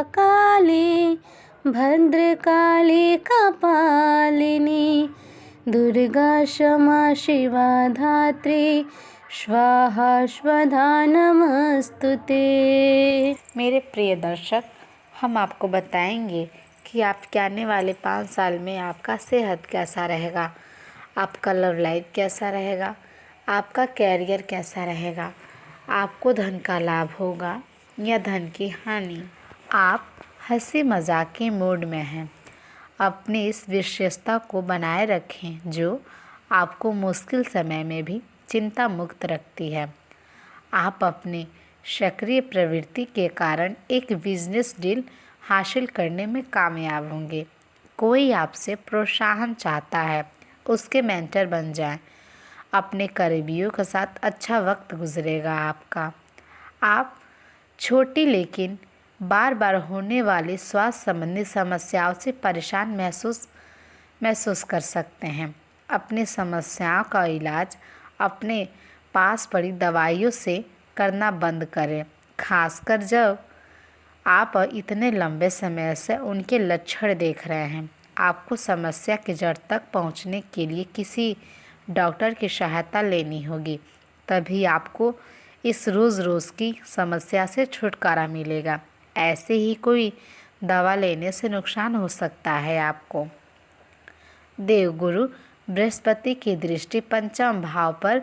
काली भद्रकाली कपालिनी दुर्गा क्षमा शिवा धात्री स्वाहा स्वधा नमस्तुते। मेरे प्रिय दर्शक, हम आपको बताएंगे कि आपके आने वाले 5 साल में आपका सेहत कैसा रहेगा, आपका लव लाइफ कैसा रहेगा, आपका कैरियर कैसा रहेगा, आपको धन का लाभ होगा या धन की हानि। आप हंसी मजाक के मूड में हैं। अपनी इस विशेषता को बनाए रखें जो आपको मुश्किल समय में भी चिंता मुक्त रखती है। आप अपने सक्रिय प्रवृत्ति के कारण एक बिजनेस डील हासिल करने में कामयाब होंगे। कोई आपसे प्रोत्साहन चाहता है, उसके मेंटर बन जाएं। अपने करीबियों के साथ अच्छा वक्त गुजरेगा आपका। आप छोटी लेकिन बार बार होने वाली स्वास्थ्य संबंधी समस्याओं से परेशान महसूस कर सकते हैं। अपनी समस्याओं का इलाज अपने पास पड़ी दवाइयों से करना बंद करें, खासकर जब आप इतने लंबे समय से उनके लक्षण देख रहे हैं। आपको समस्या की जड़ तक पहुंचने के लिए किसी डॉक्टर की सहायता लेनी होगी, तभी आपको इस रोज़ की समस्या से छुटकारा मिलेगा। ऐसे ही कोई दवा लेने से नुकसान हो सकता है आपको। देवगुरु बृहस्पति की दृष्टि पंचम भाव पर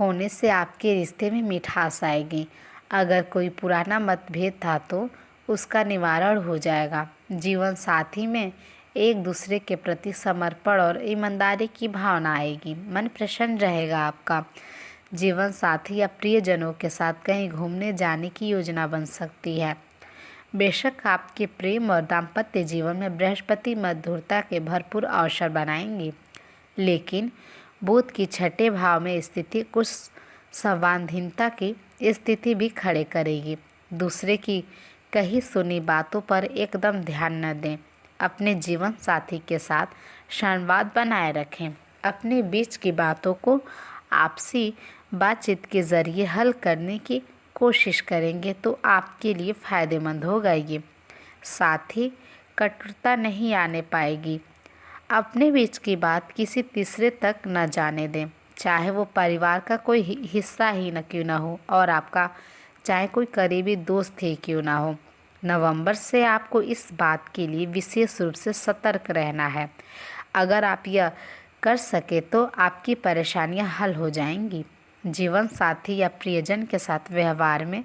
होने से आपके रिश्ते में मिठास आएगी। अगर कोई पुराना मतभेद था तो उसका निवारण हो जाएगा। जीवन साथी में एक दूसरे के प्रति समर्पण और ईमानदारी की भावना आएगी। मन प्रसन्न रहेगा आपका। जीवन साथी या प्रियजनों के साथ कहीं घूमने जाने की योजना बन सकती है। बेशक आपके प्रेम और दाम्पत्य जीवन में बृहस्पति मधुरता के भरपूर अवसर बनाएंगे, लेकिन बुध की छठे भाव में स्थिति कुछ संवादहीनता की स्थिति भी खड़े करेगी। दूसरे की कही सुनी बातों पर एकदम ध्यान न दें। अपने जीवन साथी के साथ संवाद बनाए रखें। अपने बीच की बातों को आपसी बातचीत के ज़रिए हल करने की कोशिश करेंगे तो आपके लिए फ़ायदेमंद होगा ये। साथ ही कटुता नहीं आने पाएगी। अपने बीच की बात किसी तीसरे तक न जाने दें, चाहे वो परिवार का कोई हिस्सा ही न क्यों ना हो और आपका चाहे कोई करीबी दोस्त ही क्यों ना हो। नवंबर से आपको इस बात के लिए विशेष रूप से सतर्क रहना है। अगर आप यह कर सके तो आपकी परेशानियां हल हो जाएंगी। जीवन साथी या प्रियजन के साथ व्यवहार में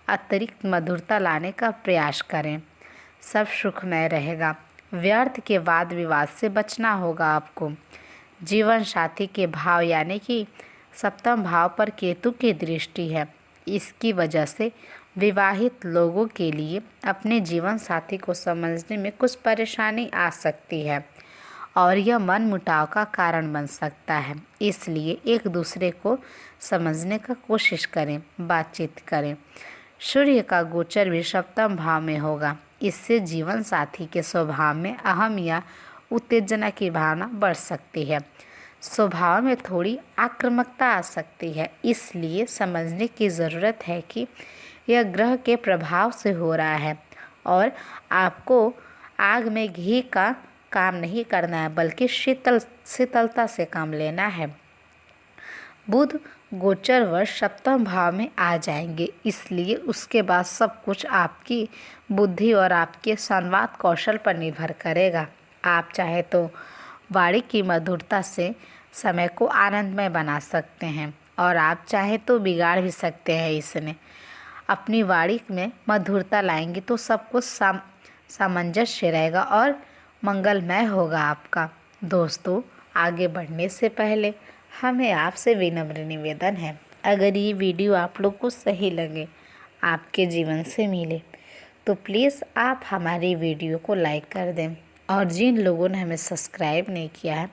अतिरिक्त मधुरता लाने का प्रयास करें। सब सुखमय रहेगा। व्यर्थ के वाद विवाद से बचना होगा आपको। जीवन साथी के भाव यानी कि सप्तम भाव पर केतु की दृष्टि है। इसकी वजह से विवाहित लोगों के लिए अपने जीवन साथी को समझने में कुछ परेशानी आ सकती है और यह मन मुटाव का कारण बन सकता है। इसलिए एक दूसरे को समझने का कोशिश करें, बातचीत करें। सूर्य का गोचर भी सप्तम भाव में होगा। इससे जीवन साथी के स्वभाव में अहम या उत्तेजना की भावना बढ़ सकती है। स्वभाव में थोड़ी आक्रामकता आ सकती है। इसलिए समझने की ज़रूरत है कि यह ग्रह के प्रभाव से हो रहा है और आपको आग में घी का काम नहीं करना है, बल्कि शीतलता से काम लेना है। बुध गोचर वर्ष सप्तम भाव में आ जाएंगे, इसलिए उसके बाद सब कुछ आपकी बुद्धि और आपके संवाद कौशल पर निर्भर करेगा। आप चाहे तो वाणी की मधुरता से समय को आनंदमय बना सकते हैं और आप चाहे तो बिगाड़ भी सकते हैं इसने। अपनी वाणी में मधुरता लाएंगे तो सब कुछ सामंजस्य रहेगा और मंगलमय होगा आपका। दोस्तों, आगे बढ़ने से पहले हमें आपसे विनम्र निवेदन है, अगर ये वीडियो आप लोग को सही लगे, आपके जीवन से मिले, तो प्लीज़ आप हमारी वीडियो को लाइक कर दें और जिन लोगों ने हमें सब्सक्राइब नहीं किया है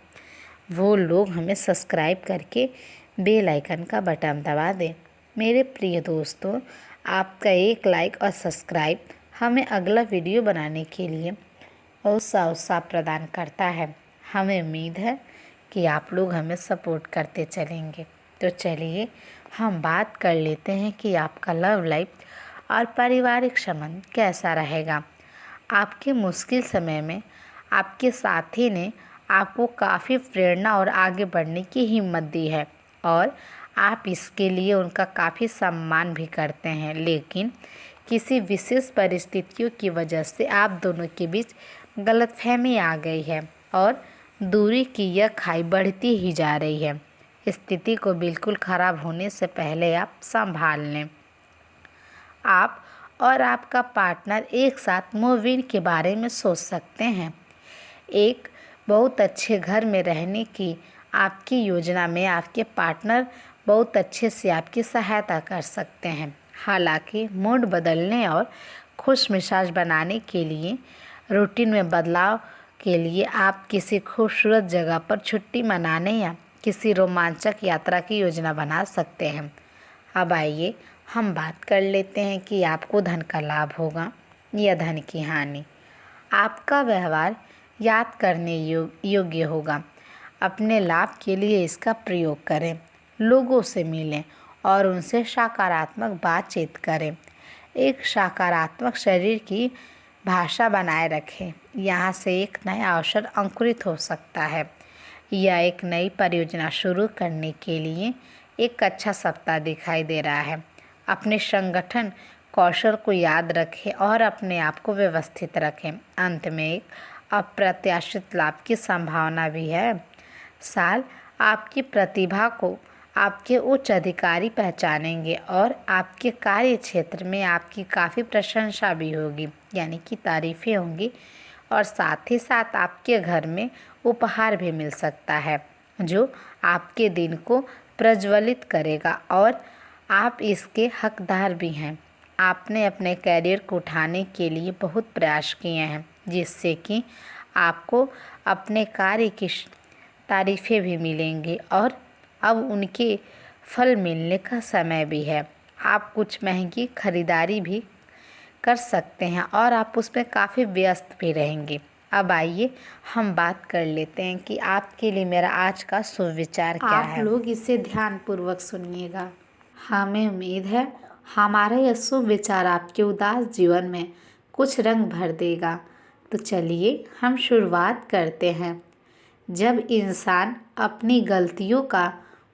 वो लोग हमें सब्सक्राइब करके बेल आइकन का बटन दबा दें। मेरे प्रिय दोस्तों, आपका एक लाइक और सब्सक्राइब हमें अगला वीडियो बनाने के लिए उत्साह प्रदान करता है। हमें उम्मीद है कि आप लोग हमें सपोर्ट करते चलेंगे। तो चलिए हम बात कर लेते हैं कि आपका लव लाइफ और पारिवारिक संबंध कैसा रहेगा। आपके मुश्किल समय में आपके साथी ने आपको काफ़ी प्रेरणा और आगे बढ़ने की हिम्मत दी है और आप इसके लिए उनका काफ़ी सम्मान भी करते हैं। लेकिन किसी विशेष परिस्थितियों की वजह से आप दोनों के बीच गलतफहमी आ गई है और दूरी की यह खाई बढ़ती ही जा रही है। स्थिति को बिल्कुल ख़राब होने से पहले आप संभाल लें। आप और आपका पार्टनर एक साथ मूव इन के बारे में सोच सकते हैं। एक बहुत अच्छे घर में रहने की आपकी योजना में आपके पार्टनर बहुत अच्छे से आपकी सहायता कर सकते हैं। हालांकि मूड बदलने और खुश मिजाज बनाने के लिए रूटीन में बदलाव के लिए आप किसी खूबसूरत जगह पर छुट्टी मनाने या किसी रोमांचक यात्रा की योजना बना सकते हैं। अब आइए हम बात कर लेते हैं कि आपको धन का लाभ होगा या धन की हानि। आपका व्यवहार याद करने योग्य होगा। अपने लाभ के लिए इसका प्रयोग करें। लोगों से मिलें और उनसे सकारात्मक बातचीत करें। एक सकारात्मक शरीर की भाषा बनाए रखें। यहाँ से एक नया अवसर अंकुरित हो सकता है। यह एक नई परियोजना शुरू करने के लिए एक अच्छा सप्ताह दिखाई दे रहा है। अपने संगठन कौशल को याद रखें और अपने आप को व्यवस्थित रखें। अंत में एक अप्रत्याशित लाभ की संभावना भी है। साल आपकी प्रतिभा को आपके उच्च अधिकारी पहचानेंगे और आपके कार्य क्षेत्र में आपकी काफ़ी प्रशंसा भी होगी, यानी कि तारीफ़ें होंगी। और साथ ही साथ आपके घर में उपहार भी मिल सकता है जो आपके दिन को प्रज्वलित करेगा और आप इसके हकदार भी हैं। आपने अपने करियर को उठाने के लिए बहुत प्रयास किए हैं, जिससे कि आपको अपने कार्य की तारीफ़ें भी मिलेंगी और अब उनके फल मिलने का समय भी है। आप कुछ महंगी खरीदारी भी कर सकते हैं और आप उसमें काफ़ी व्यस्त भी रहेंगे। अब आइए हम बात कर लेते हैं कि आपके लिए मेरा आज का शुभ विचार क्या है। आप लोग इसे ध्यानपूर्वक सुनिएगा। हमें उम्मीद है हमारा यह शुभ विचार आपके उदास जीवन में कुछ रंग भर देगा। तो चलिए हम शुरुआत करते हैं। जब इंसान अपनी गलतियों का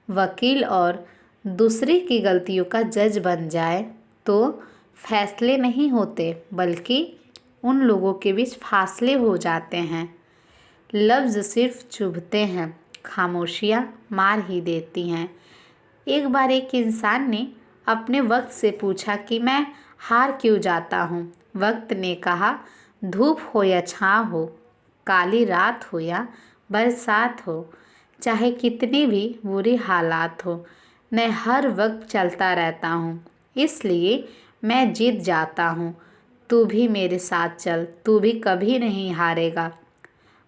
वकील और दूसरे की गलतियों का जज बन जाए तो फैसले नहीं होते बल्कि उन लोगों के बीच फासले हो जाते हैं। लफ्ज़ सिर्फ चुभते हैं, खामोशियाँ मार ही देती हैं। एक बार एक इंसान ने अपने वक्त से पूछा कि मैं हार क्यों जाता हूँ। वक्त ने कहा, धूप हो या छाँव हो, काली रात हो या बरसात हो, चाहे कितनी भी बुरी हालात हो, मैं हर वक्त चलता रहता हूँ, इसलिए मैं जीत जाता हूँ। तू भी मेरे साथ चल, तू भी कभी नहीं हारेगा।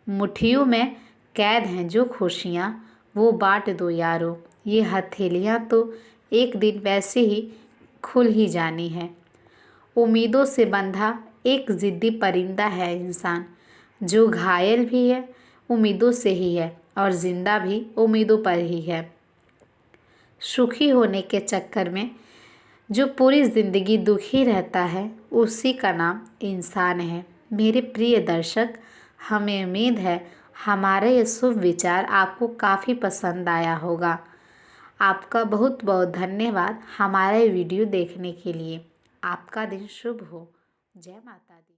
मुट्ठियों में कैद हैं जो खुशियाँ, वो बांट दो यारो। ये हथेलियाँ तो एक दिन वैसे ही खुल ही जानी है। उम्मीदों से बंधा एक ज़िद्दी परिंदा है इंसान, जो घायल भी है उम्मीदों से ही है और ज़िंदा भी उम्मीदों पर ही है। सुखी होने के चक्कर में जो पूरी ज़िंदगी दुखी रहता है, उसी का नाम इंसान है। मेरे प्रिय दर्शक, हमें उम्मीद है हमारा ये शुभ विचार आपको काफ़ी पसंद आया होगा। आपका बहुत बहुत धन्यवाद हमारा ये वीडियो देखने के लिए। आपका दिन शुभ हो। जय माता दी।